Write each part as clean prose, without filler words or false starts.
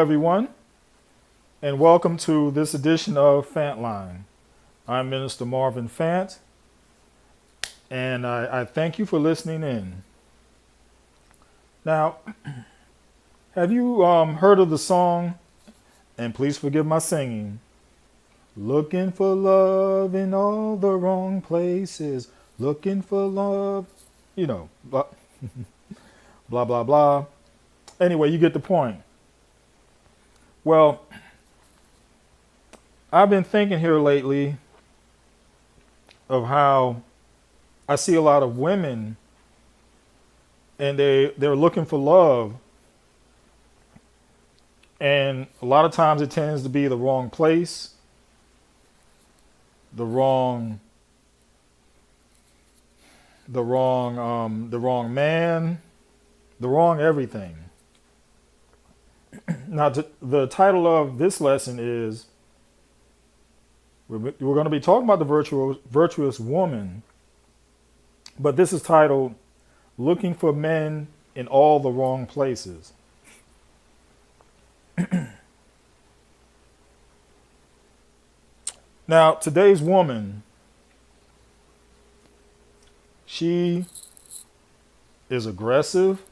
everyone, and welcome to this edition of Fantline. I'm Minister Marvin Fant, and I thank you for listening in. Now, have you heard of the song, and please forgive my singing, looking for love in all the wrong places, looking for love, blah, blah, blah, blah. Anyway, you get the point. Well, I've been thinking here lately of how I see a lot of women and they're looking for love. And a lot of times it tends to be the wrong place, the wrong man, the wrong everything. Now, the title of this lesson is we're going to be talking about the virtuous woman, but this is titled Looking for Men in All the Wrong Places. Now, today's woman, she is aggressive.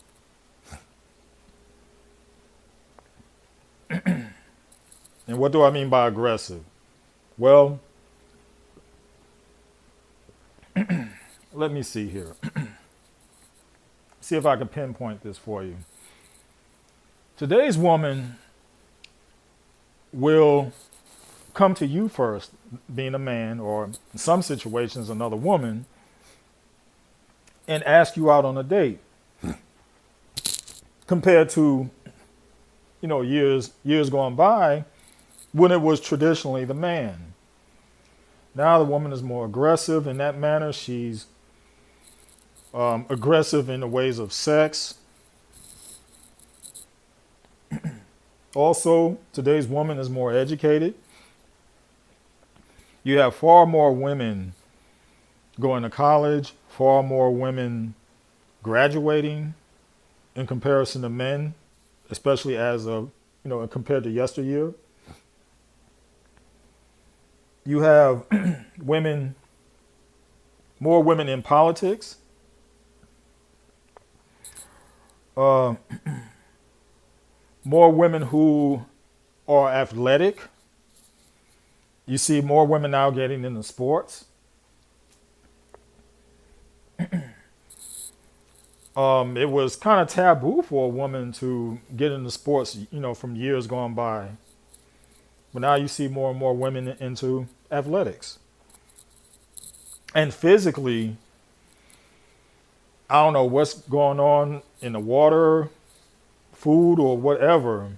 And what do I mean by aggressive? Well, let me see here. See if I can pinpoint this for you. Today's woman will come to you first, being a man, or in some situations, another woman, and ask you out on a date. Compared to, years gone by, when it was traditionally the man. Now the woman is more aggressive in that manner. She's aggressive in the ways of sex. Also, today's woman is more educated. You have far more women going to college, far more women graduating in comparison to men, especially as of, compared to yesteryear. You have more women in politics. More women who are athletic. You see more women now getting into sports. It was kind of taboo for a woman to get into sports, from years gone by. But now you see more and more women into athletics. And physically, I don't know what's going on in the water, food, or whatever,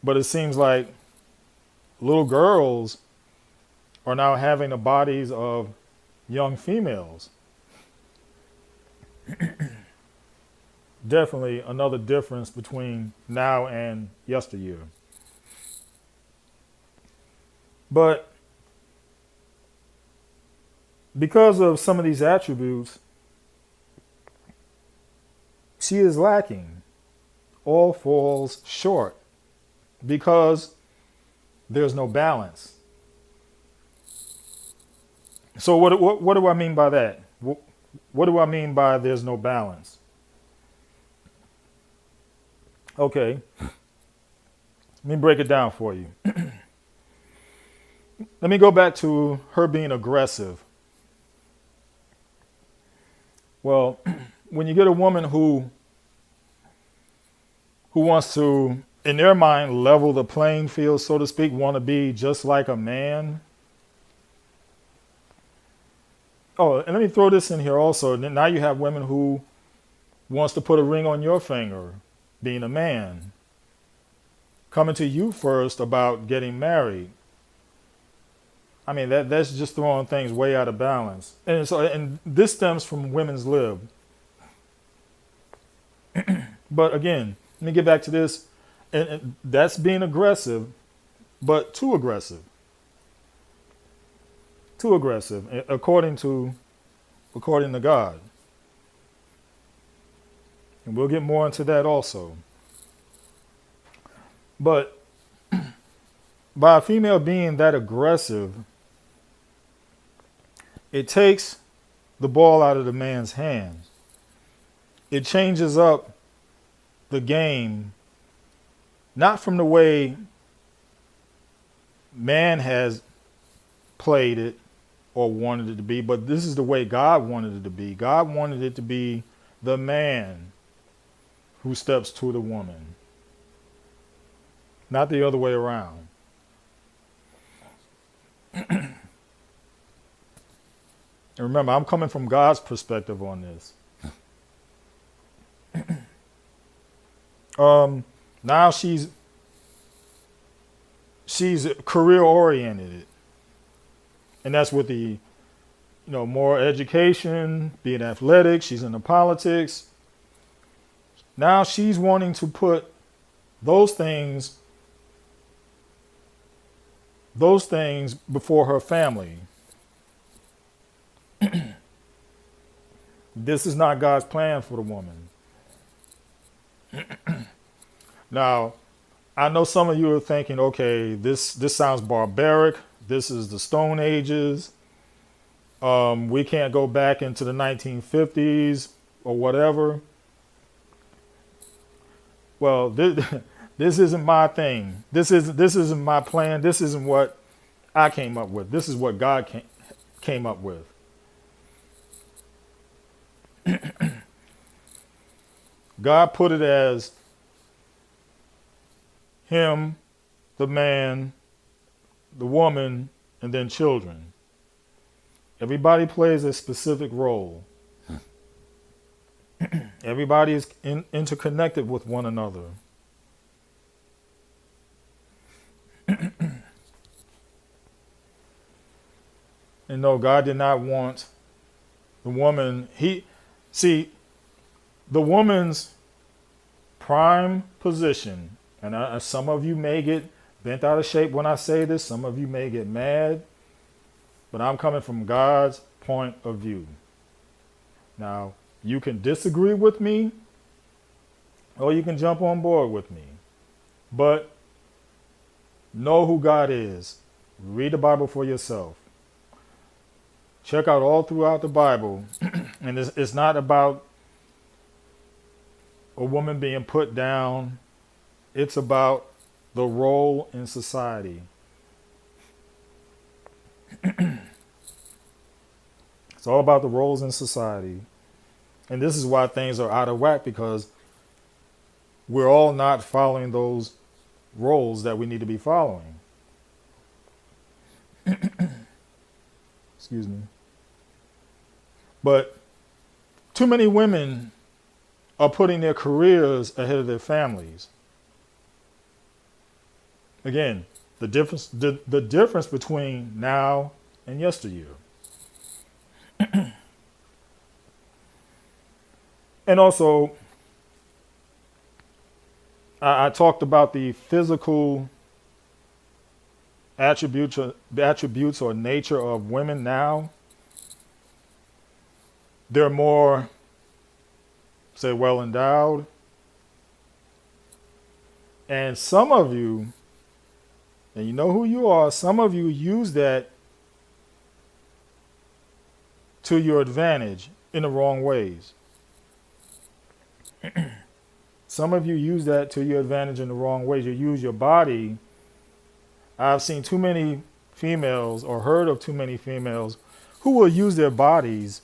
but it seems like little girls are now having the bodies of young females. Definitely another difference between now and yesteryear. But because of some of these attributes, she is lacking. All falls short because there's no balance. So what do I mean by that? What do I mean by there's no balance? Okay, let me break it down for you. Let me go back to her being aggressive. Well, when you get a woman who wants to, in their mind, level the playing field, so to speak, want to be just like a man. Oh, and let me throw this in here also. Now you have women who wants to put a ring on your finger, being a man, coming to you first about getting married. I mean, that's just throwing things way out of balance. And this stems from women's lib. But again, let me get back to this. And that's being aggressive, but too aggressive. Too aggressive, according to God. And we'll get more into that also. But by a female being that aggressive, it takes the ball out of the man's hands. It changes up the game, not from the way man has played it or wanted it to be, but this is the way God wanted it to be. God wanted it to be the man who steps to the woman, not the other way around. And remember, I'm coming from God's perspective on this. Now she's career oriented, and that's with the more education, being athletic. She's into politics. Now she's wanting to put those things before her family. This is not God's plan for the woman. Now, I know some of you are thinking, okay, this sounds barbaric. This is the Stone Ages. We can't go back into the 1950s or whatever. Well, this isn't my thing. This isn't my plan. This isn't what I came up with. This is what God came up with. God put it as him, the man, the woman, and then children. Everybody plays a specific role. Everybody is interconnected with one another. And no, God did not want the woman. The woman's prime position, and some of you may get bent out of shape when I say this. Some of you may get mad, but I'm coming from God's point of view. Now, you can disagree with me, or you can jump on board with me, but know who God is. Read the Bible for yourself. Check out all throughout the Bible, and it's not about a woman being put down. It's about the role in society. It's all about the roles in society. And this is why things are out of whack, because we're all not following those roles that we need to be following. Excuse me. But too many women are putting their careers ahead of their families. Again, the difference between now and yesteryear. And also, I talked about the physical attributes or nature of women now. They're more, say, well endowed. And some of you, and you know who you are, some of you use that to your advantage in the wrong ways. Some of you use that to your advantage in the wrong ways. You use your body. I've seen too many females, or heard of too many females, who will use their bodies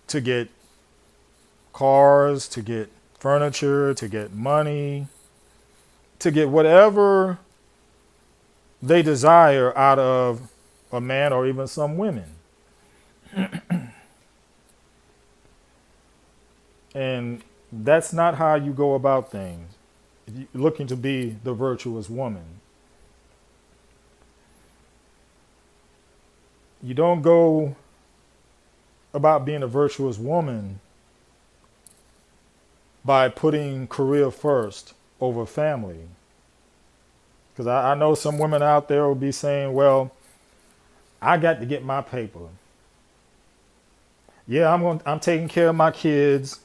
to get cars, to get furniture, to get money, to get whatever they desire out of a man or even some women. And that's not how you go about things, if you're looking to be the virtuous woman. You don't go about being a virtuous woman by putting career first over family. Because I know some women out there will be saying, well, I got to get my paper. Yeah, I'm taking care of my kids.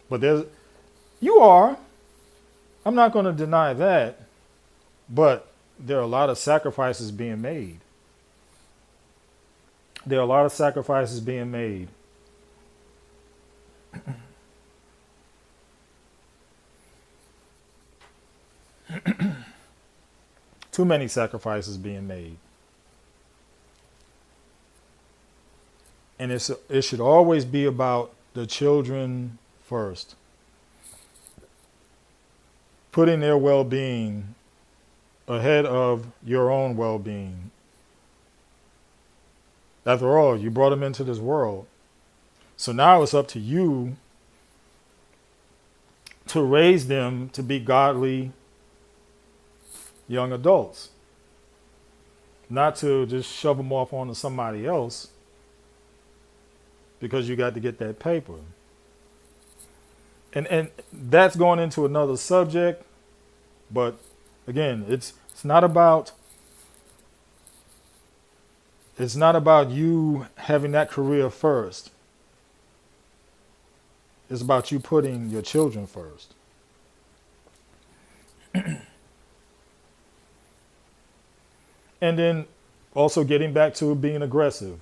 But you are. I'm not going to deny that, but there are a lot of sacrifices being made. There are a lot of sacrifices being made. Too many sacrifices being made. And it should always be about the children first. Putting their well-being ahead of your own well-being. After all, you brought them into this world. So now it's up to you to raise them to be godly young adults. Not to just shove them off onto somebody else because you got to get that paper. And that's going into another subject, but again, it's not about you having that career first. It's about you putting your children first. And then also getting back to being aggressive.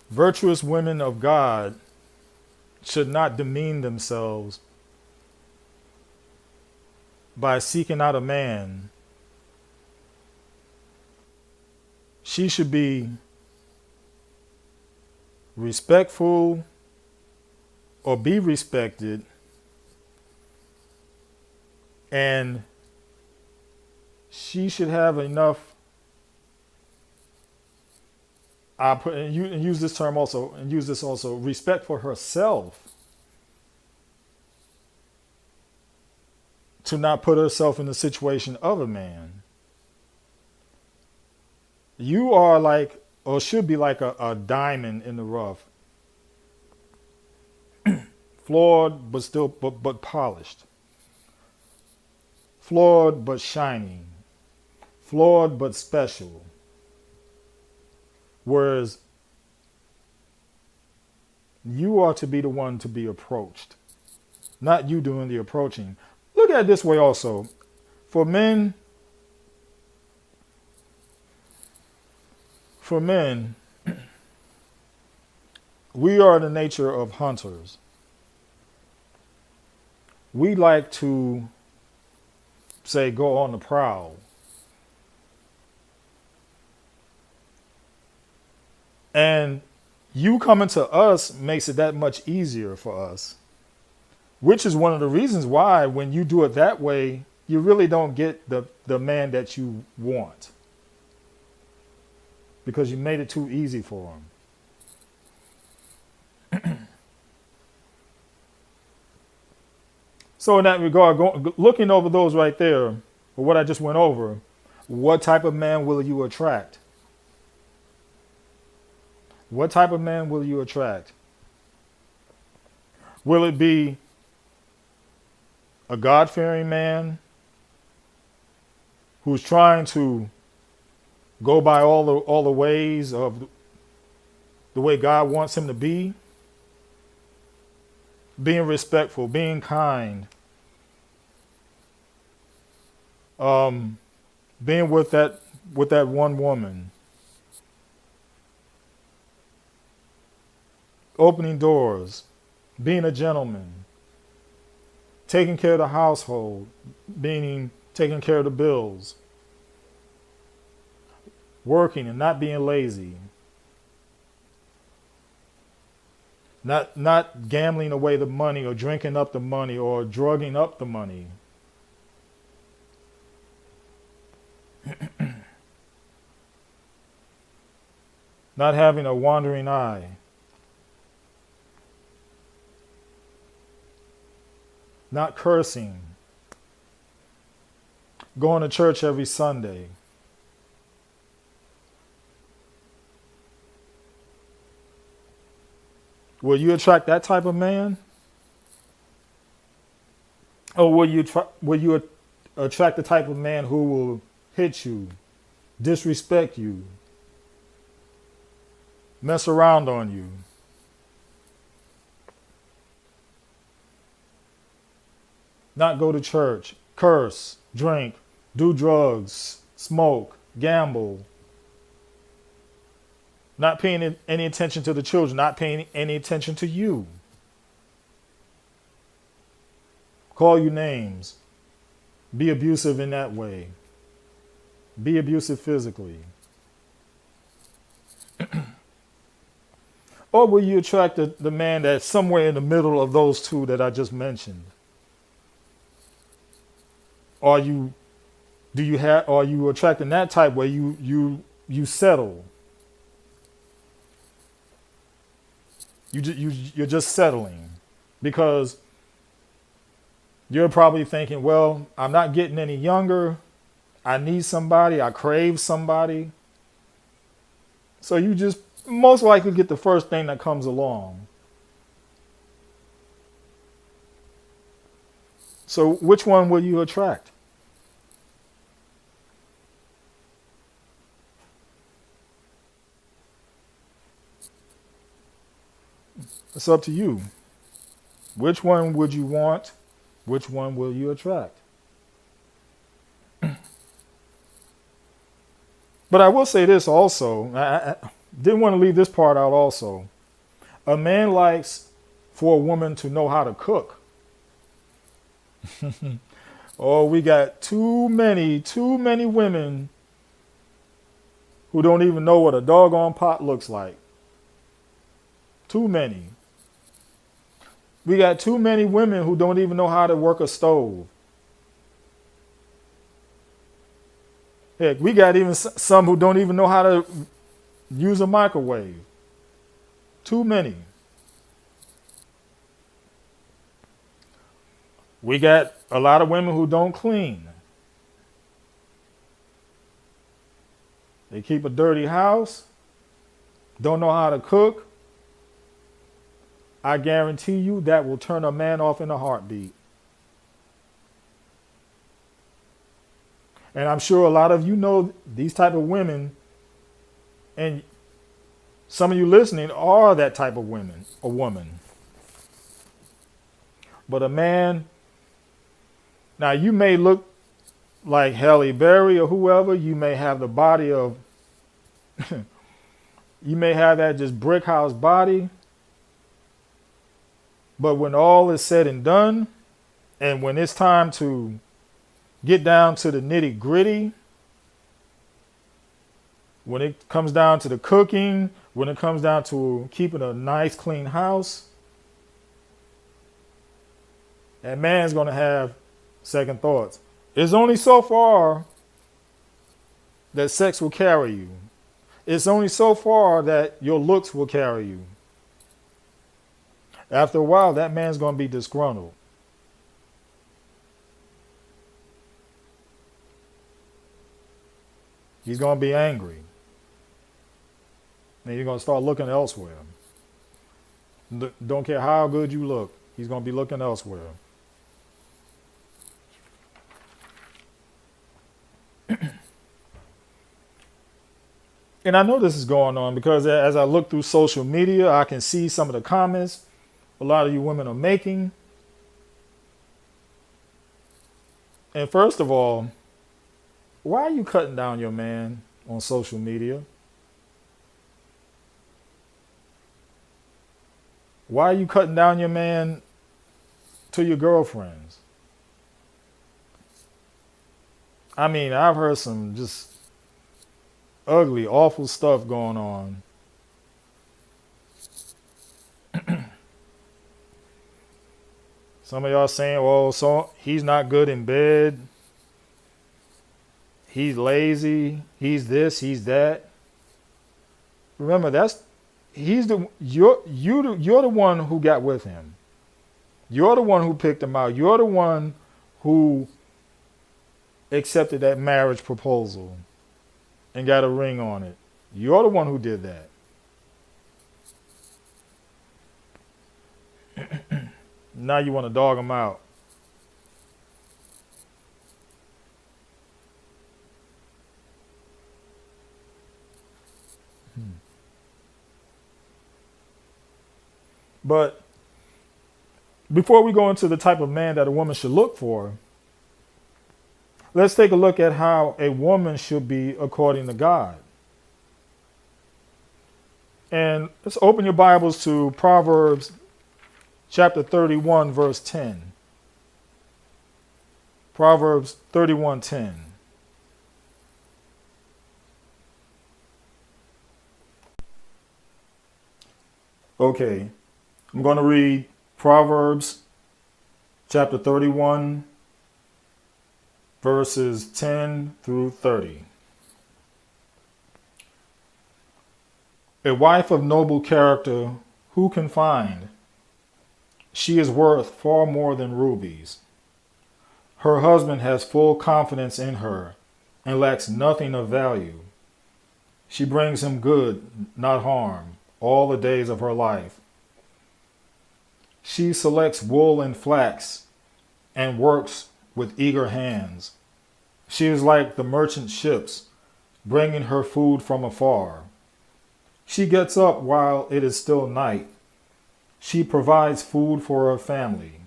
Virtuous women of God should not demean themselves by seeking out a man. She should be respectful or be respected, and she should have enough. I put and use this term also, and use this also, respect for herself, to not put herself in the situation of a man. You are like, or should be like a diamond in the rough. Flawed, but still, but polished. Flawed, but shining. Flawed, but special. Whereas you are to be the one to be approached, not you doing the approaching. Look at it this way also. For men, we are the nature of hunters. We like to, say, go on the prowl. And you coming to us makes it that much easier for us, which is one of the reasons why when you do it that way, you really don't get the man that you want, because you made it too easy for him. So in that regard, looking over those right there, or what I just went over, what type of man will you attract? What type of man will you attract? Will it be a God-fearing man who's trying to go by all the ways of the way God wants him to be? Being respectful, being kind, being with that one woman, opening doors, being a gentleman, taking care of the household, meaning taking care of the bills, working and not being lazy, not gambling away the money or drinking up the money or drugging up the money. Not having a wandering eye. Not cursing. Going to church every Sunday. Will you attract that type of man? Or will you attract the type of man who will hit you, disrespect you, mess around on you? not go to church, curse, drink, do drugs, smoke, gamble, not paying any attention to the children, not paying any attention to you, call you names, be abusive in that way, be abusive physically. Or will you attract the man that's somewhere in the middle of those two that I just mentioned? Are you are you attracting that type where you settle? You're just settling because you're probably thinking, well, I'm not getting any younger. I need somebody. I crave somebody. So you just most likely get the first thing that comes along. So which one will you attract? It's up to you. Which one would you want? Which one will you attract? But I will say this also. I didn't want to leave this part out also. A man likes for a woman to know how to cook. Oh, we got too many women who don't even know what a doggone pot looks like. Too many. We got too many women who don't even know how to work a stove. Heck, we got even some who don't even know how to use a microwave. Too many. We got a lot of women who don't clean. They keep a dirty house, don't know how to cook. I guarantee you that will turn a man off in a heartbeat. And I'm sure a lot of you know these type of women, and some of you listening are that type of women, a woman. But a man, now you may look like Halle Berry or whoever, you may have the body of, you may have that just brick house body, but when all is said and done, and when it's time to get down to the nitty gritty, when it comes down to the cooking, when it comes down to keeping a nice clean house, that man's going to have second thoughts. It's only so far that sex will carry you. It's only so far that your looks will carry you. After a while, that man's going to be disgruntled. He's going to be angry. And you're going to start looking elsewhere. Don't care how good you look. He's going to be looking elsewhere. And I know this is going on because as I look through social media, I can see some of the comments a lot of you women are making. And first of all, why are you cutting down your man on social media? Why are you cutting down your man to your girlfriends? I mean, I've heard some just ugly, awful stuff going on. Some of y'all saying, well, so he's not good in bed. He's lazy. He's this, he's that. Remember, you're the one who got with him. You're the one who picked him out. You're the one who accepted that marriage proposal and got a ring on it. You're the one who did that. Now you want to dog him out. But Before we go into the type of man that a woman should look for, let's take a look at how a woman should be according to God. And let's open your Bibles to Proverbs chapter 31, verse 10. Proverbs 31:10. Okay, I'm going to read Proverbs chapter 31, verses 10 through 30. A wife of noble character, who can find? She is worth far more than rubies. Her husband has full confidence in her and lacks nothing of value. She brings him good, not harm, all the days of her life. She selects wool and flax and works with eager hands. She is like the merchant ships, bringing her food from afar. She gets up while it is still night. She provides food for her family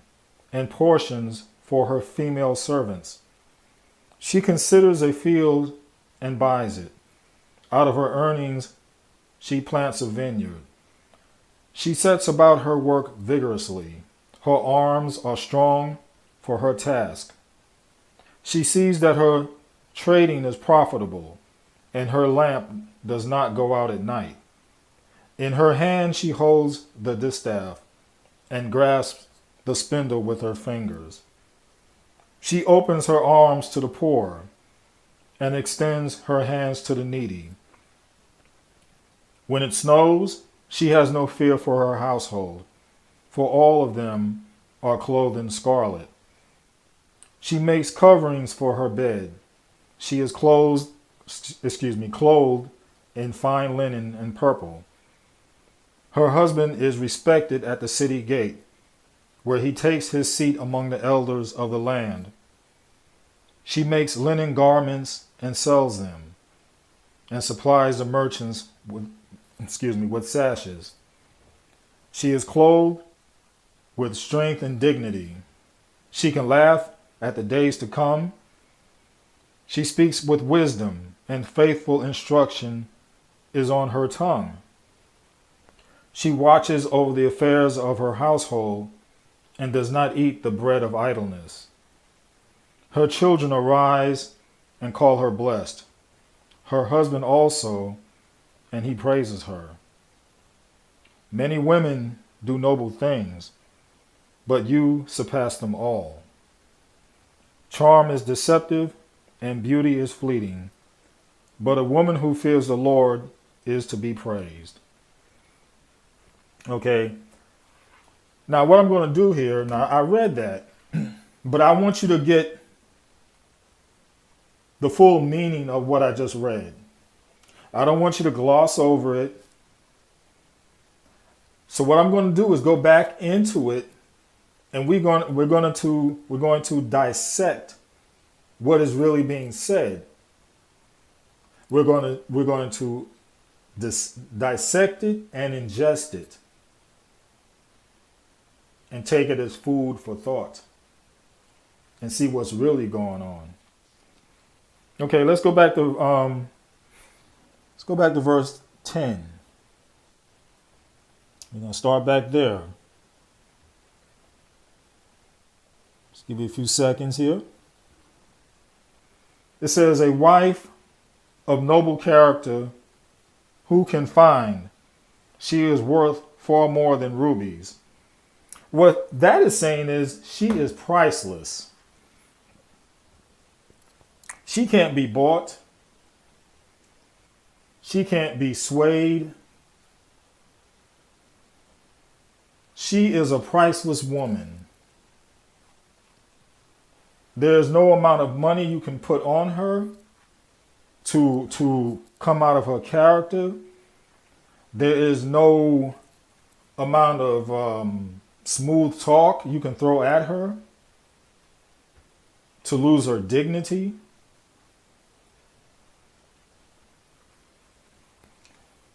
and portions for her female servants. She considers a field and buys it. Out of her earnings, she plants a vineyard. She sets about her work vigorously. Her arms are strong for her task. She sees that her trading is profitable, and her lamp does not go out at night. In her hand she holds the distaff and grasps the spindle with her fingers. She opens her arms to the poor and extends her hands to the needy. When it snows, she has no fear for her household, for all of them are clothed in scarlet. She makes coverings for her bed. She is clothed in fine linen and purple. Her husband is respected at the city gate, where he takes his seat among the elders of the land. She makes linen garments and sells them, and supplies the merchants with sashes. She is clothed with strength and dignity. She can laugh at the days to come. She speaks with wisdom, and faithful instruction is on her tongue. She watches over the affairs of her household and does not eat the bread of idleness. Her children arise and call her blessed. Her husband also, and he praises her. Many women do noble things, but you surpass them all. Charm is deceptive and beauty is fleeting, but a woman who fears the Lord is to be praised. Okay. Now, what I'm going to do here, now I read that, but I want you to get the full meaning of what I just read. I don't want you to gloss over it. So what I'm going to do is go back into it, and we're going to dissect what is really being said. We're going to dissect it and ingest it, and take it as food for thought and see what's really going on. Okay, let's go back to verse 10. We're going to start back there. Just give you a few seconds here. It says, a wife of noble character, who can find? She is worth far more than rubies. What that is saying is she is priceless. She can't be bought. She can't be swayed. She is a priceless woman. There's no amount of money you can put on her to come out of her character. There is no amount of smooth talk you can throw at her to lose her dignity.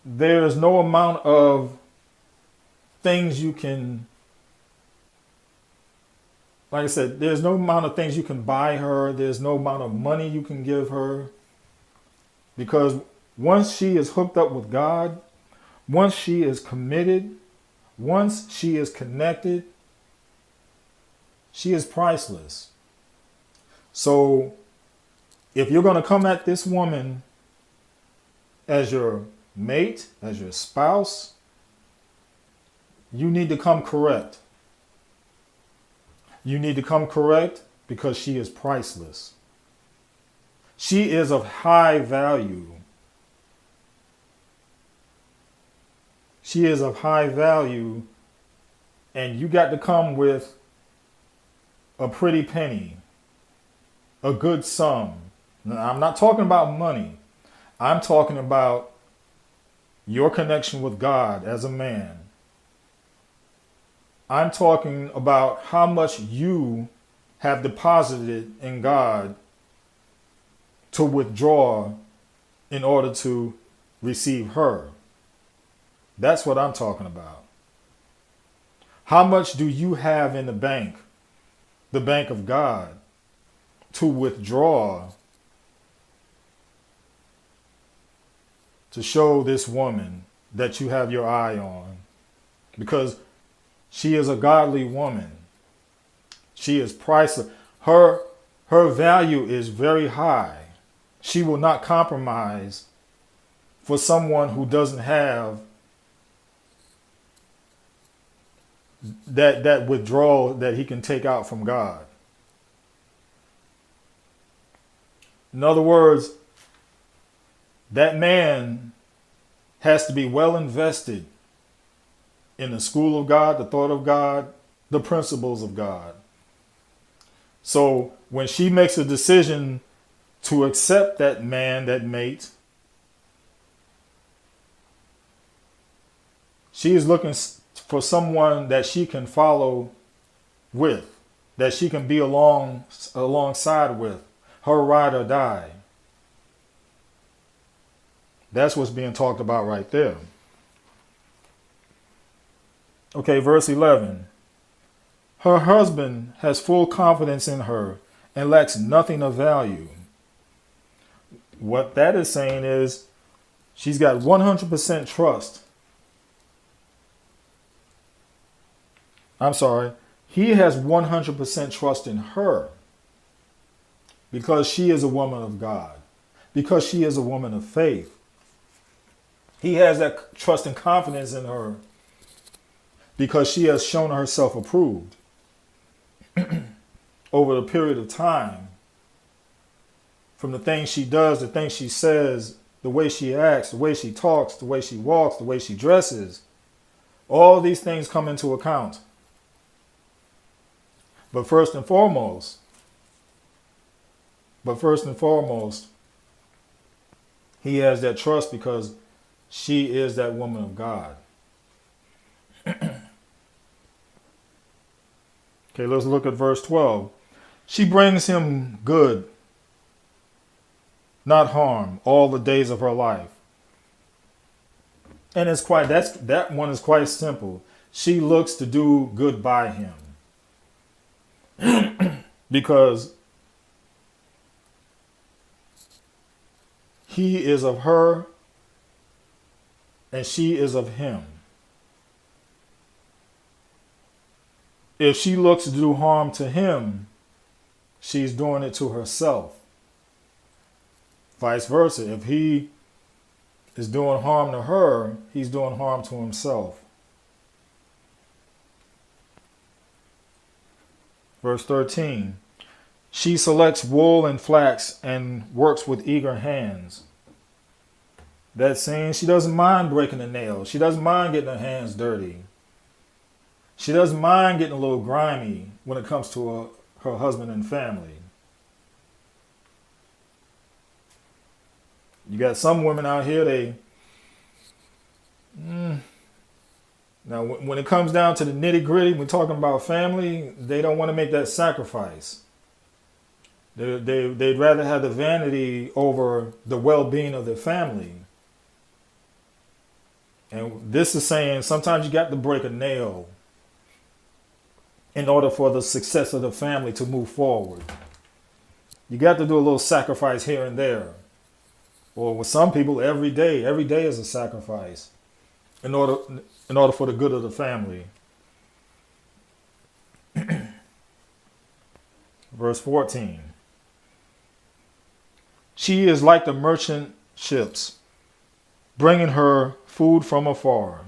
There is no amount of things you can Like I said, there's no amount of things you can buy her. There's no amount of money you can give her. Because once she is hooked up with God, once she is committed, once she is connected, she is priceless. So if you're going to come at this woman as your mate, as your spouse, you need to come correct. You need to come correct because she is priceless. She is of high value. She is of high value, and you got to come with a pretty penny, a good sum. Now, I'm not talking about money. I'm talking about your connection with God as a man. I'm talking about how much you have deposited in God to withdraw in order to receive her. That's what I'm talking about. How much do you have in the bank of God, to withdraw to show this woman that you have your eye on? Because she is a godly woman. She is priceless. Her value is very high. She will not compromise for someone who doesn't have that withdrawal that he can take out from God. In other words, that man has to be well invested in the school of God, the thought of God, the principles of God. So when she makes a decision to accept that man, that mate, she is looking for someone that she can follow with, that she can be alongside with, her ride or die. That's what's being talked about right there. Okay, verse 11. Her husband has full confidence in her and lacks nothing of value. What that is saying is she's got 100% trust. I'm sorry. He has 100% trust in her because she is a woman of God, because she is a woman of faith. He has that trust and confidence in her because she has shown herself approved over the period of time. From the things she does, the things she says, the way she acts, the way she talks, the way she walks, the way she dresses. All these things come into account. But first and foremost, he has that trust because she is that woman of God. Okay, let's look at verse 12. She brings him good, not harm, all the days of her life. And that one is quite simple. She looks to do good by him. Because he is of her and she is of him. If she looks to do harm to him, she's doing it to herself. Vice versa. If he is doing harm to her, he's doing harm to himself. Verse 13. She selects wool and flax and works with eager hands. That's saying she doesn't mind breaking a nail. She doesn't mind getting her hands dirty. She doesn't mind getting a little grimy when it comes to her husband and family. You got some women out here, now when it comes down to the nitty gritty, we're talking about family, they don't want to make that sacrifice. They'd rather have the vanity over the well-being of their family. And this is saying sometimes you got to break a nail. in order for the success of the family to move forward. You got to do a little sacrifice here and there. Or with some people, every day is a sacrifice in order for the good of the family. Verse 14. She is like the merchant ships, bringing her food from afar.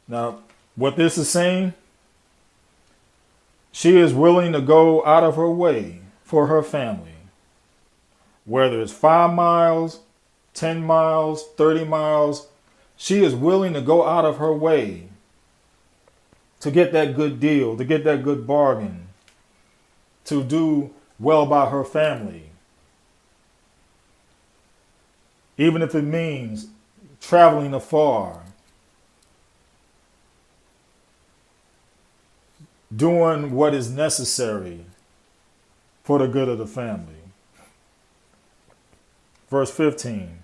Now, what this is saying, she is willing to go out of her way for her family. Whether it's 5 miles, 10 miles, 30 miles, she is willing to go out of her way to get that good deal, to get that good bargain, to do well by her family. Even if it means traveling afar, doing what is necessary for the good of the family. Verse 15.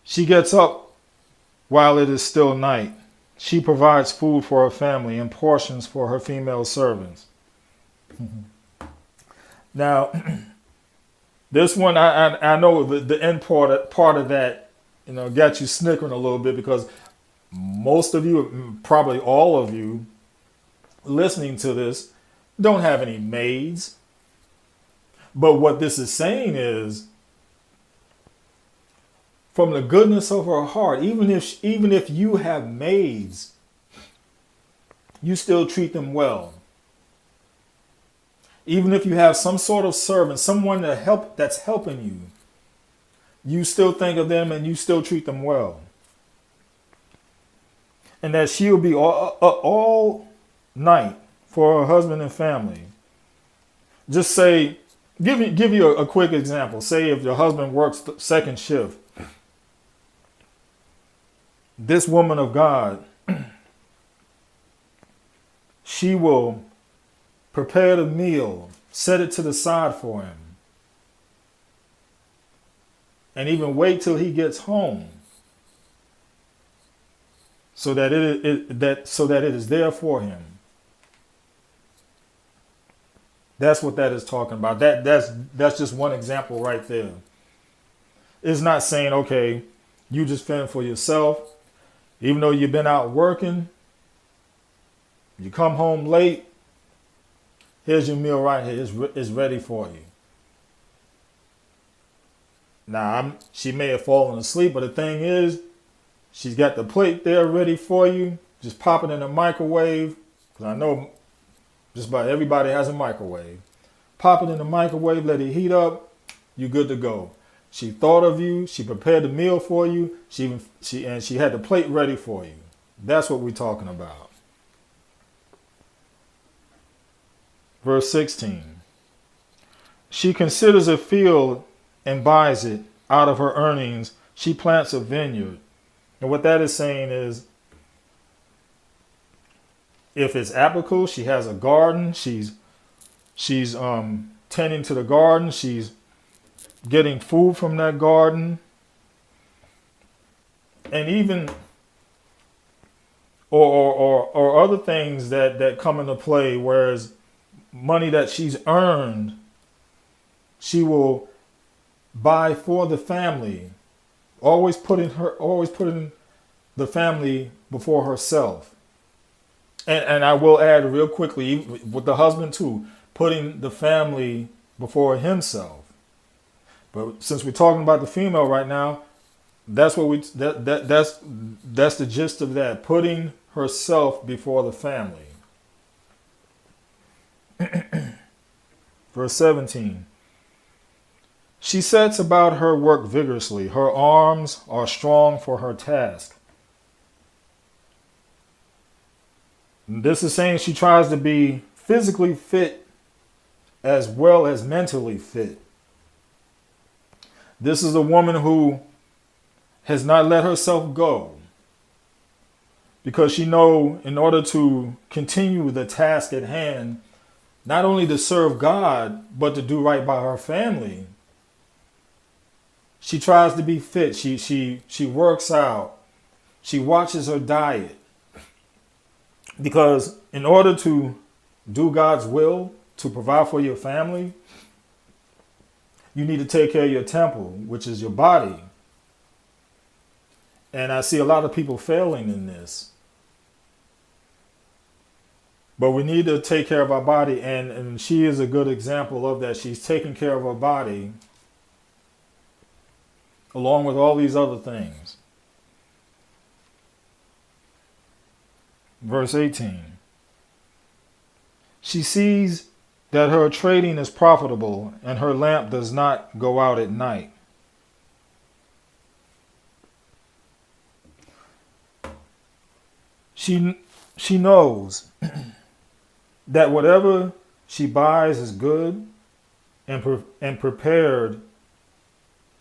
She gets up while it is still night. She provides food for her family and portions for her female servants. Now, this one, I know the end part of that, got you snickering a little bit, because most of you, probably all of you listening to this, don't have any maids. But what this is saying is, from the goodness of her heart, even if you have maids, you still treat them well. Even if you have some sort of servant, someone that's helping you, you still think of them and you still treat them well. And that she'll be all night for her husband and family. Just say, give you a quick example. Say if your husband works second shift, this woman of God, she will prepare the meal, set it to the side for him, and even wait till he gets home, so that it is there for him. That's what that is talking about. That's just one example right there. It's not saying, okay, you just fend for yourself. Even though you've been out working, you come home late, here's your meal right here. It's ready for you. Now, she may have fallen asleep, but the thing is, she's got the plate there ready for you. Just pop it in the microwave, because I know just about everybody has a microwave. Pop it in the microwave, let it heat up, you're good to go. She thought of you. She prepared the meal for you. She had the plate ready for you. That's what we're talking about. Verse 16. She considers a field and buys it. Out of her earnings, she plants a vineyard. And what that is saying is, if it's applicable, she has a garden. She's tending to the garden. She's getting food from that garden, and even or other things that come into play, whereas money that she's earned, she will buy for the family, always putting the family before herself. And I will add real quickly, with the husband too, putting the family before himself. But since we're talking about the female right now, that's what that's the gist of that, putting herself before the family. Verse 17. She sets about her work vigorously. Her arms are strong for her task. This is saying she tries to be physically fit as well as mentally fit. This is a woman who has not let herself go, because she knows in order to continue the task at hand, not only to serve God, but to do right by her family, she tries to be fit. She works out. She watches her diet. Because in order to do God's will, to provide for your family, you need to take care of your temple, which is your body. And I see a lot of people failing in this. But we need to take care of our body, and she is a good example of that. She's taking care of her body along with all these other things. Verse 18. She sees that her trading is profitable and her lamp does not go out at night. She knows that whatever she buys is good and prepared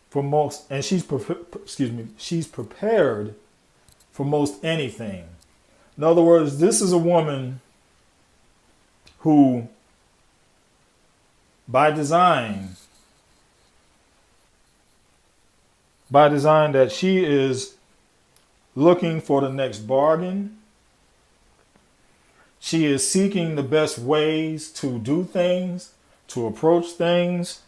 for most, and she's prepared for most anything. In other words, this is a woman who, by design, that she is looking for the next bargain. She is seeking the best ways to do things, to approach things.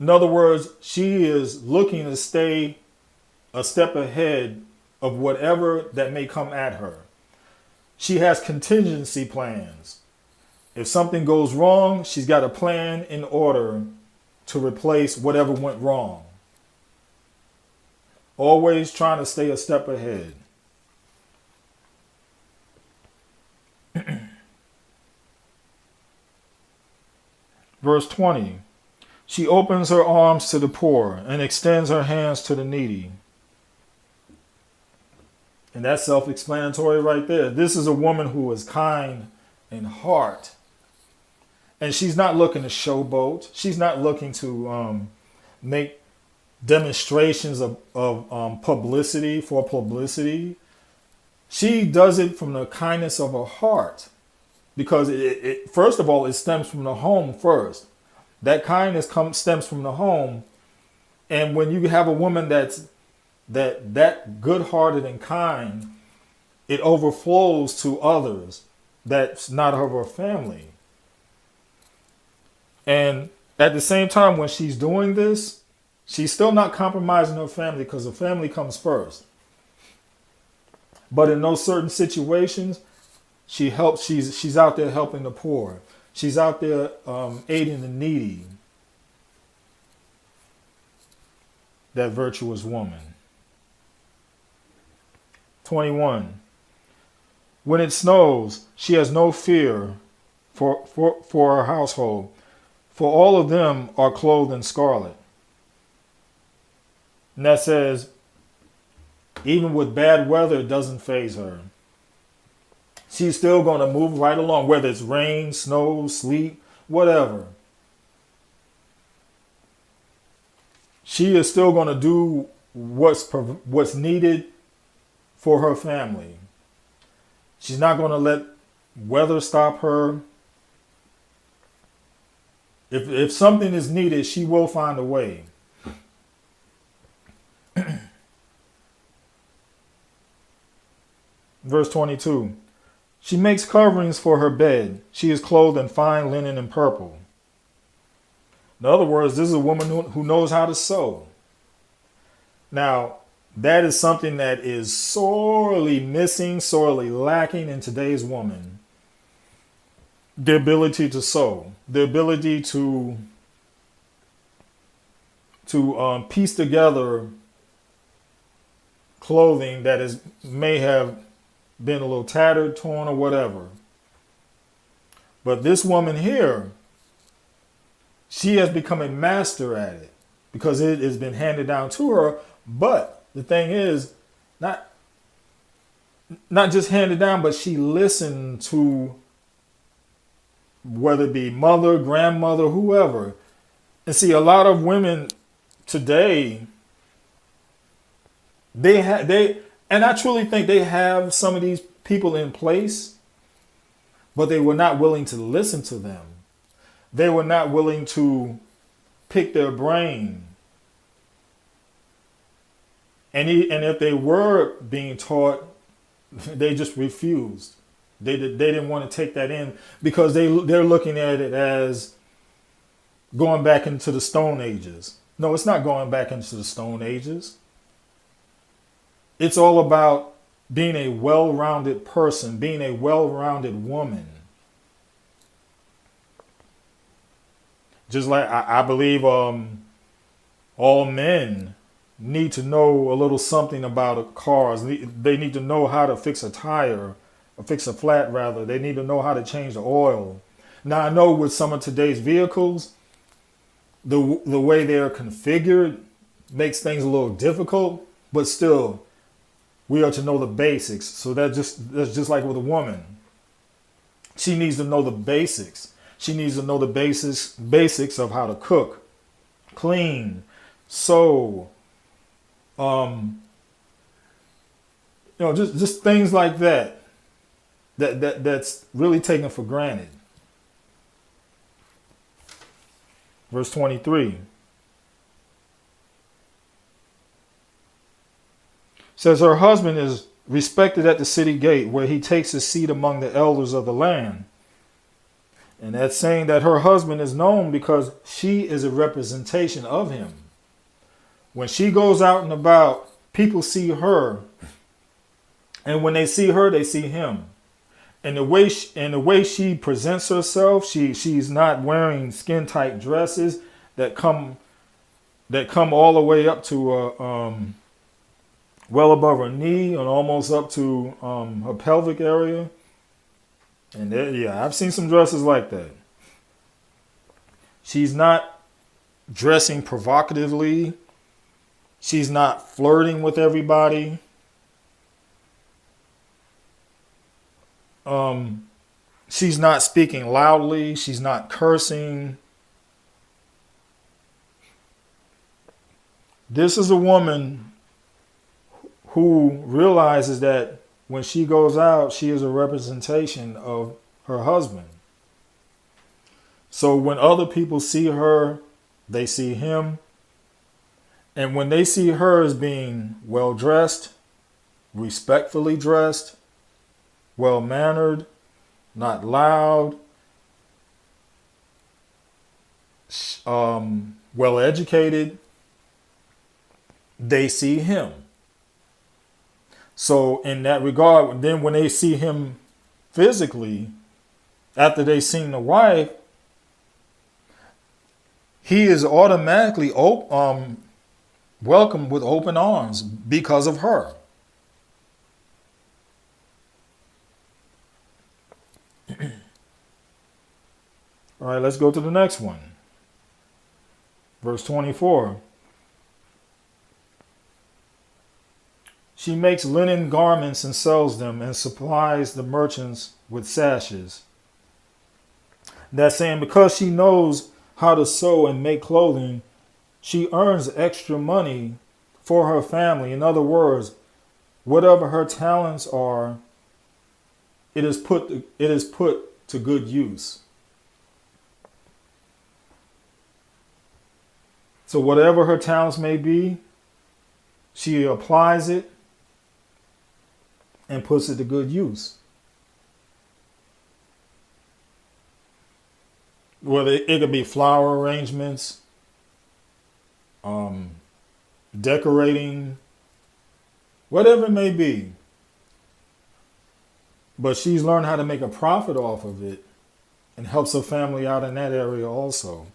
In other words, she is looking to stay a step ahead of whatever that may come at her. She has contingency plans. If something goes wrong, she's got a plan in order to replace whatever went wrong. Always trying to stay a step ahead. Verse 20. She opens her arms to the poor and extends her hands to the needy. And that's self-explanatory right there. This is a woman who is kind in heart. And she's not looking to showboat. She's not looking to make demonstrations of publicity for publicity. She does it from the kindness of her heart. Because it first of all, it stems from the home first. That kindness stems from the home. And when you have a woman that's that good-hearted and kind, it overflows to others that's not of her family. And at the same time, when she's doing this, she's still not compromising her family because the family comes first. But in those certain situations, she helps. She's out there helping the poor. She's out there aiding the needy. That virtuous woman. 21. When it snows, she has no fear for her household, for all of them are clothed in scarlet. And that says, even with bad weather, it doesn't faze her. She's still going to move right along, whether it's rain, snow, sleet, whatever. She is still going to do what's needed for her family. She's not going to let weather stop her. If something is needed, she will find a way. Verse 22. She makes coverings for her bed. She is clothed in fine linen and purple. In other words, this is a woman who knows how to sew. Now, that is something that is sorely missing, sorely lacking in today's woman. The ability to sew, the ability to piece together clothing that may have been a little tattered, torn, or whatever. But this woman here, she has become a master at it because it has been handed down to her. But the thing is, not just handed down, but she listened to, whether it be mother, grandmother, whoever. And see, a lot of women today, and I truly think they have some of these people in place, but they were not willing to listen to them. They were not willing to pick their brain. And if they were being taught, they just refused. They didn't want to take that in because they're looking at it as going back into the Stone Ages. No, it's not going back into the Stone Ages. It's all about being a well-rounded person, being a well-rounded woman. Just like I believe all men need to know a little something about cars. They need to know how to fix a tire, or fix a flat rather. They need to know how to change the oil. Now I know with some of today's vehicles, the way they're configured makes things a little difficult, but still, we are to know the basics. So that's just like with a woman. She needs to know the basics. She needs to know the basics of how to cook, clean, sew, just things like that. That's really taken for granted. Verse 23 says her husband is respected at the city gate, where he takes his seat among the elders of the land. And that's saying that her husband is known because she is a representation of him. When she goes out and about, people see her. And when they see her, they see him. And the way she presents herself, she's not wearing skin tight dresses that come all the way up to well above her knee and almost up to her pelvic area. And I've seen some dresses like that. She's not dressing provocatively. She's not flirting with everybody. She's not speaking loudly. She's not cursing. This is a woman who realizes that when she goes out, she is a representation of her husband. So when other people see her, they see him. And when they see her as being well dressed, respectfully dressed, well mannered, not loud, well educated, they see him. So in that regard, then when they see him physically, after they've seen the wife, he is automatically welcomed with open arms because of her. All right, let's go to the next one. Verse 24. She makes linen garments and sells them and supplies the merchants with sashes. That's saying because she knows how to sew and make clothing, she earns extra money for her family. In other words, whatever her talents are, it is put to good use. So whatever her talents may be, she applies it and puts it to good use. Whether it could be flower arrangements, decorating, whatever it may be. But she's learned how to make a profit off of it and helps her family out in that area also.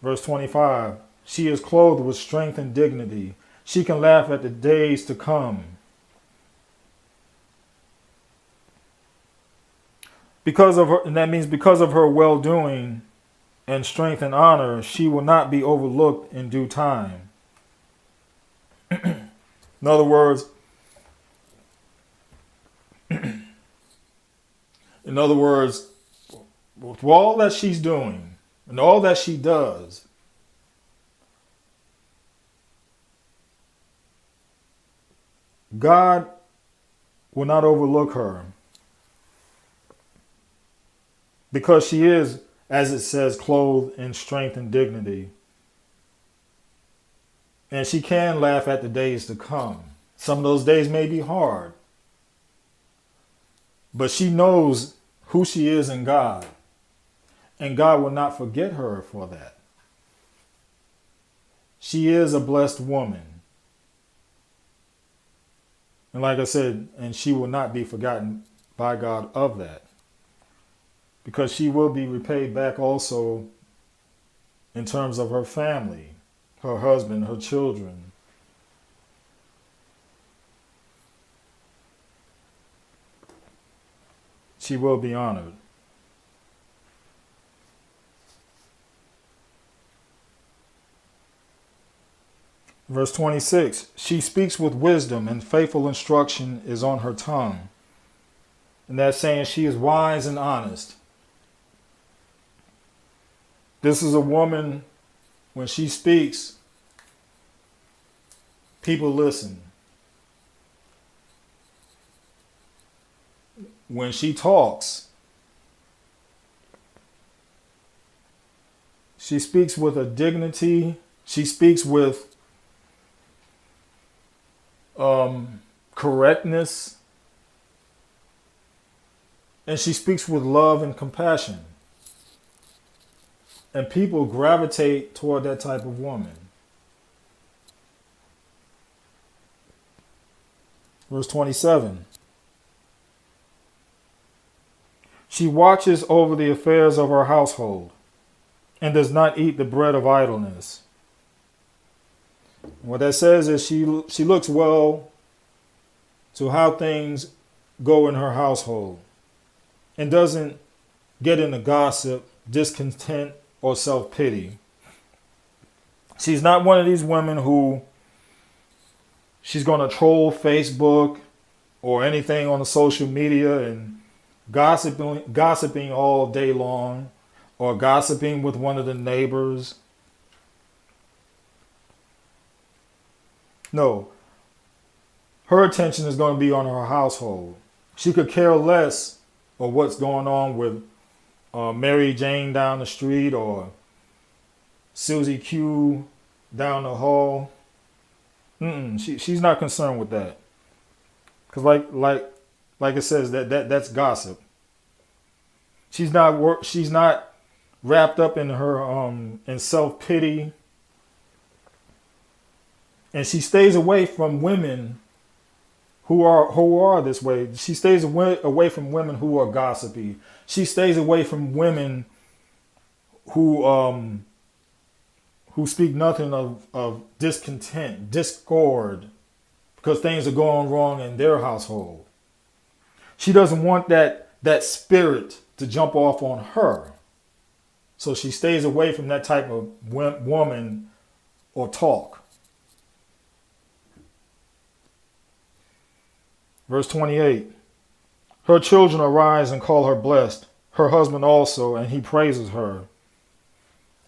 Verse 25, she is clothed with strength and dignity. She can laugh at the days to come. Because of her, and that means because of her well-doing and strength and honor, she will not be overlooked in due time. In other words, with all that she's doing and all that she does, God will not overlook her because she is as it says, clothed in strength and dignity. And she can laugh at the days to come. Some of those days may be hard, but she knows who she is in God, and God will not forget her for that. She is a blessed woman. And like I said, and she will not be forgotten by God of that, because she will be repaid back also in terms of her family, her husband, her children. She will be honored. Verse 26, she speaks with wisdom, and faithful instruction is on her tongue. And that's saying she is wise and honest. This is a woman, when she speaks, people listen. When she talks, she speaks with a dignity. She speaks with correctness, and she speaks with love and compassion. And people gravitate toward that type of woman. Verse 27. She watches over the affairs of her household and does not eat the bread of idleness. What that says is she looks well to how things go in her household and doesn't get into gossip, discontent, or self-pity. She's not one of these women who she's going to troll Facebook or anything on the social media and gossiping all day long, or gossiping with one of the neighbors. No, her attention is going to be on her household. She could care less of what's going on with Mary Jane down the street or Susie Q down the hall. She's not concerned with that, because like it says, that's gossip. She's not wrapped up in her in self-pity, and she stays away from women who are this way. She stays away from women who are gossipy. She stays away from women who speak nothing of discontent, discord, because things are going wrong in their household. She doesn't want that spirit to jump off on her. So she stays away from that type of woman or talk. Verse 28. Her children arise and call her blessed, her husband also, and he praises her.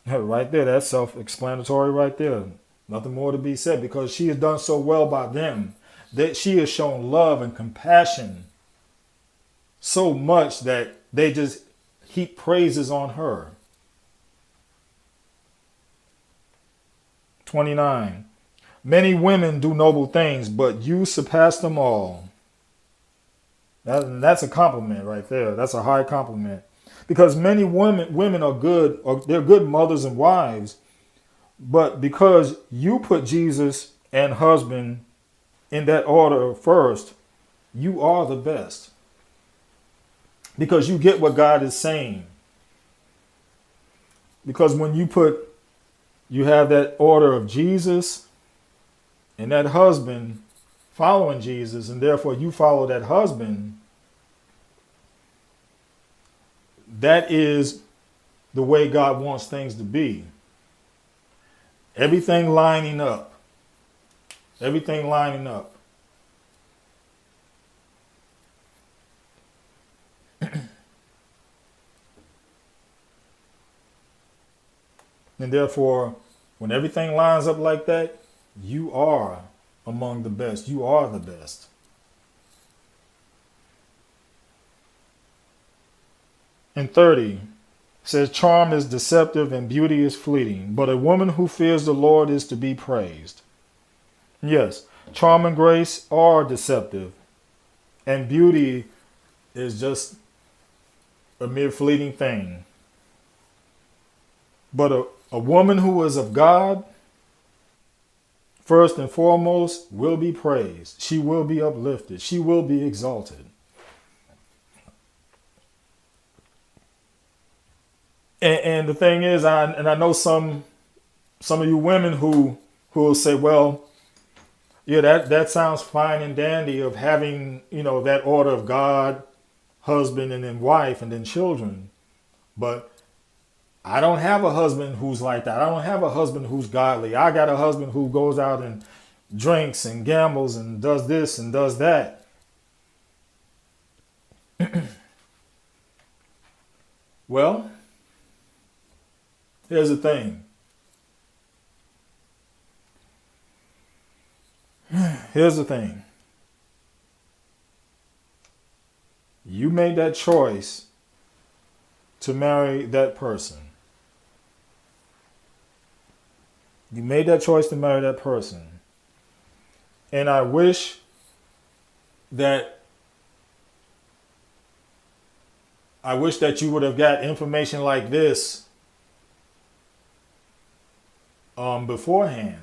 Right there, that's self-explanatory right there. Nothing more to be said, because she has done so well by them, that she has shown love and compassion so much that they just heap praises on her. 29. Many women do noble things, but you surpass them all. That's a compliment right there. That's a high compliment. Because many women are good, or they're good mothers and wives, but because you put Jesus and husband in that order first, you are the best. Because you get what God is saying. Because when you have that order of Jesus and that husband following Jesus, and therefore you follow that husband, that is the way God wants things to be. Everything lining up. Everything lining up. And therefore, when everything lines up like that, you are among the best. You are the best. And 30, says charm is deceptive and beauty is fleeting, but a woman who fears the Lord is to be praised. Yes, charm and grace are deceptive, and beauty is just a mere fleeting thing. But a woman who is of God, first and foremost, will be praised. She will be uplifted. She will be exalted. And the thing is, I know some of you women who will say, well, yeah, that sounds fine and dandy of having, that order of God, husband and then wife and then children. But I don't have a husband who's like that. I don't have a husband who's godly. I got a husband who goes out and drinks and gambles and does this and does that. Well, here's the thing. Here's the thing. You made that choice to marry that person. You made that choice to marry that person. And I wish that you would have got information like this beforehand.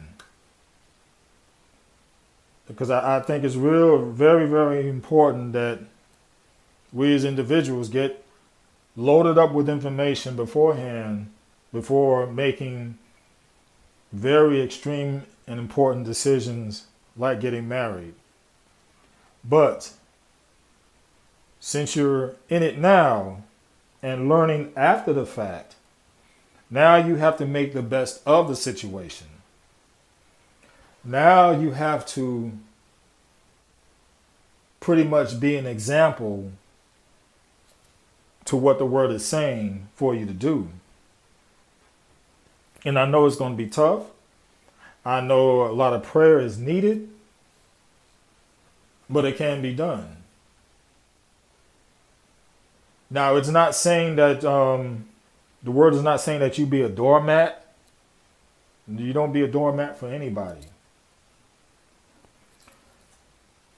Because I think it's very, very important that we as individuals get loaded up with information beforehand before making very extreme and important decisions like getting married. But since you're in it now and learning after the fact, now you have to make the best of the situation. Now you have to pretty much be an example to what the word is saying for you to do. And I know it's going to be tough. I know a lot of prayer is needed, but it can be done. Now, it's not saying that the word is not saying that you be a doormat. You don't be a doormat for anybody.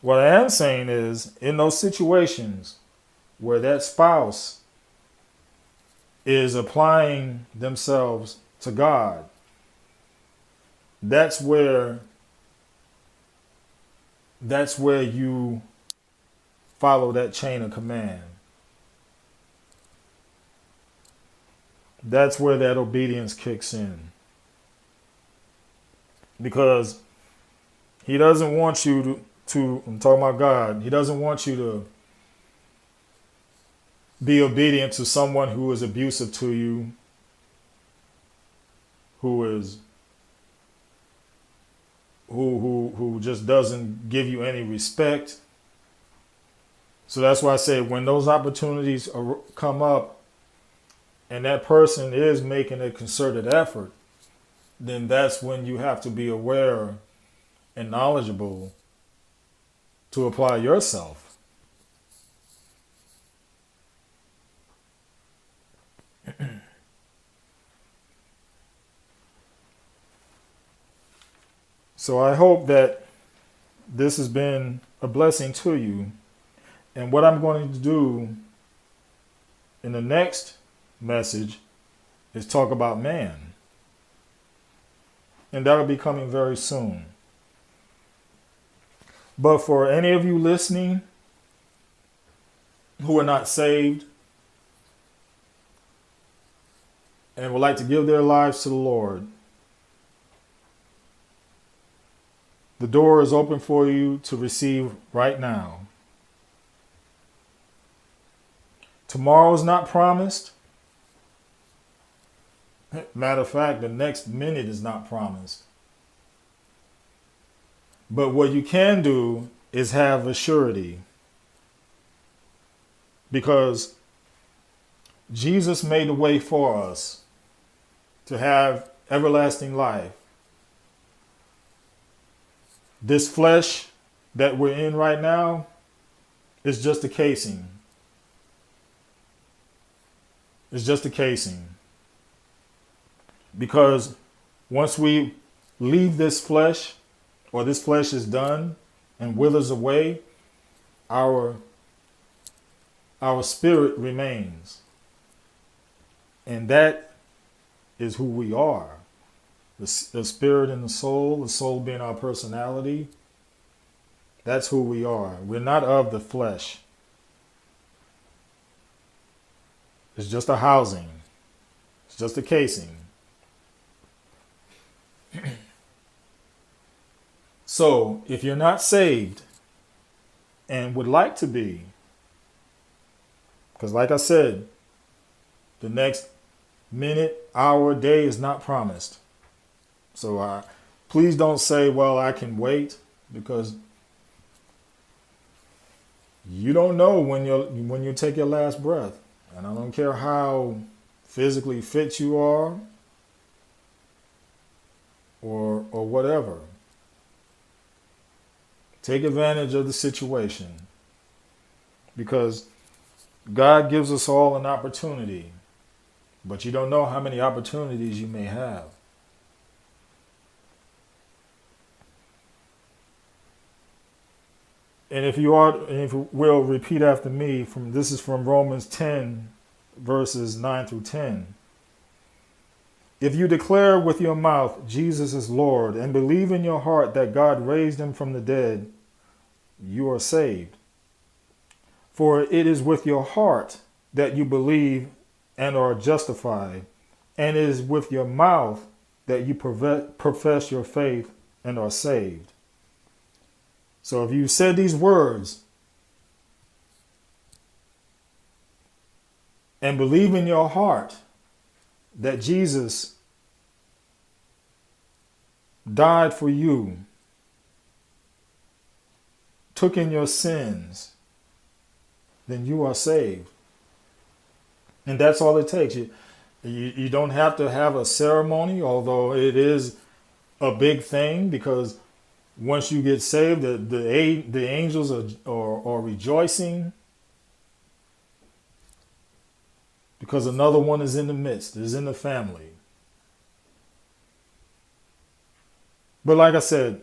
What I am saying is, in those situations where that spouse is applying themselves to God, that's where you follow that chain of command. That's where that obedience kicks in. Because he doesn't want you to, I'm talking about God, he doesn't want you to be obedient to someone who is abusive to you, who just doesn't give you any respect. So that's why I say when those opportunities come up and that person is making a concerted effort, then that's when you have to be aware and knowledgeable to apply yourself. So I hope that this has been a blessing to you. And what I'm going to do in the next message is talk about man. And that'll be coming very soon. But for any of you listening who are not saved and would like to give their lives to the Lord, the door is open for you to receive right now. Tomorrow is not promised. Matter of fact, the next minute is not promised. But what you can do is have a surety. Because Jesus made a way for us to have everlasting life. This flesh that we're in right now is just a casing. It's just a casing. Because once we leave this flesh, or this flesh is done and withers away, our spirit remains. And that is who we are. The spirit and the soul being our personality. That's who we are. We're not of the flesh. It's just a housing. It's just a casing. So, if you're not saved and would like to be, because like I said, the next minute, hour, day is not promised. So please don't say, well, I can wait, because you don't know when you take your last breath. And I don't care how physically fit you are or whatever. Take advantage of the situation, because God gives us all an opportunity, but you don't know how many opportunities you may have. And if you will repeat after me, this is from Romans 10, verses 9 through 10. If you declare with your mouth Jesus is Lord and believe in your heart that God raised him from the dead, you are saved. For it is with your heart that you believe and are justified, and it is with your mouth that you profess your faith and are saved. So if you said these words and believe in your heart that Jesus died for you, took in your sins, then you are saved. And that's all it takes. You don't have to have a ceremony, although it is a big thing, because once you get saved, the angels are rejoicing, because another one is in the midst, is in the family. But like I said,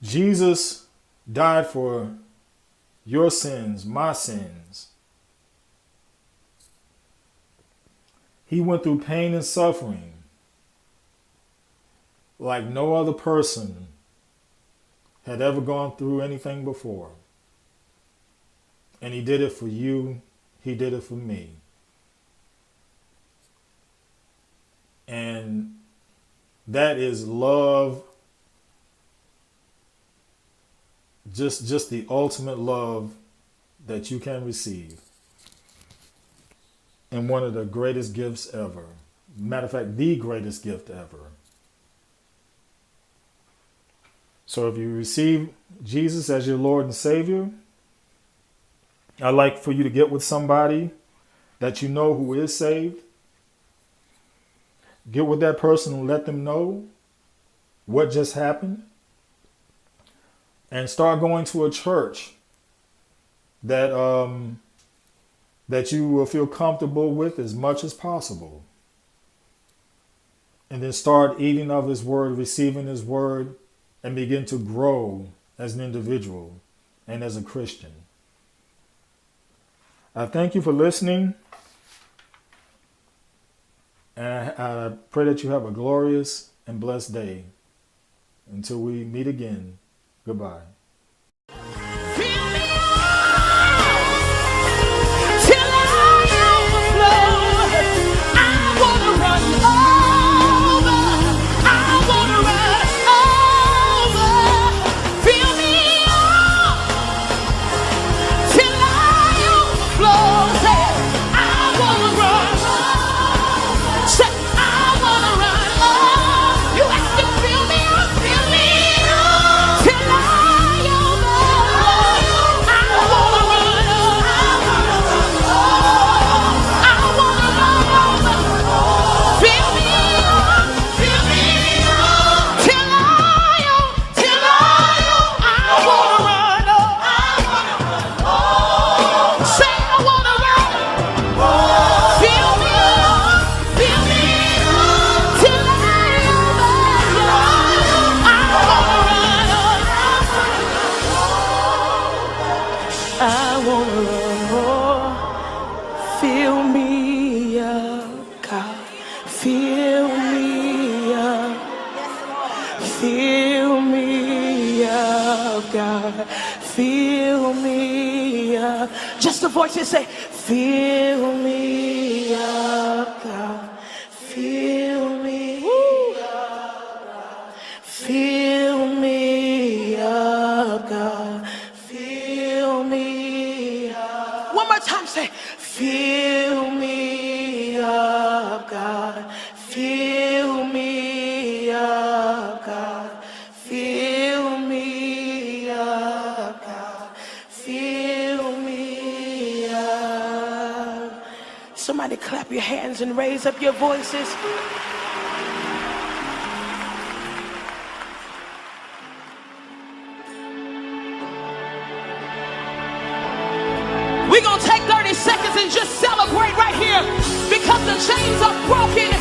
Jesus died for your sins, my sins. He went through pain and suffering like no other person had ever gone through anything before. And he did it for you. He did it for me. And that is love. Just the ultimate love that you can receive. And one of the greatest gifts ever. Matter of fact, the greatest gift ever. So if you receive Jesus as your Lord and Savior, I'd like for you to get with somebody that you know who is saved. Get with that person and let them know what just happened. And start going to a church that you will feel comfortable with as much as possible. And then start eating of his word, receiving his word, and begin to grow as an individual and as a Christian. I thank you for listening. And I pray that you have a glorious and blessed day. Until we meet again, goodbye. Fill me up, God. Fill me up. Just the voices say, fill me up, God. Fill me up, God. Fill me up, God. Fill me up. One more time, say, fill me up, God. Fill me up, God. Fill me up, God. Fill me up. Somebody clap your hands and raise up your voices. We're going to take 30 seconds and just celebrate right here because the chains are broken.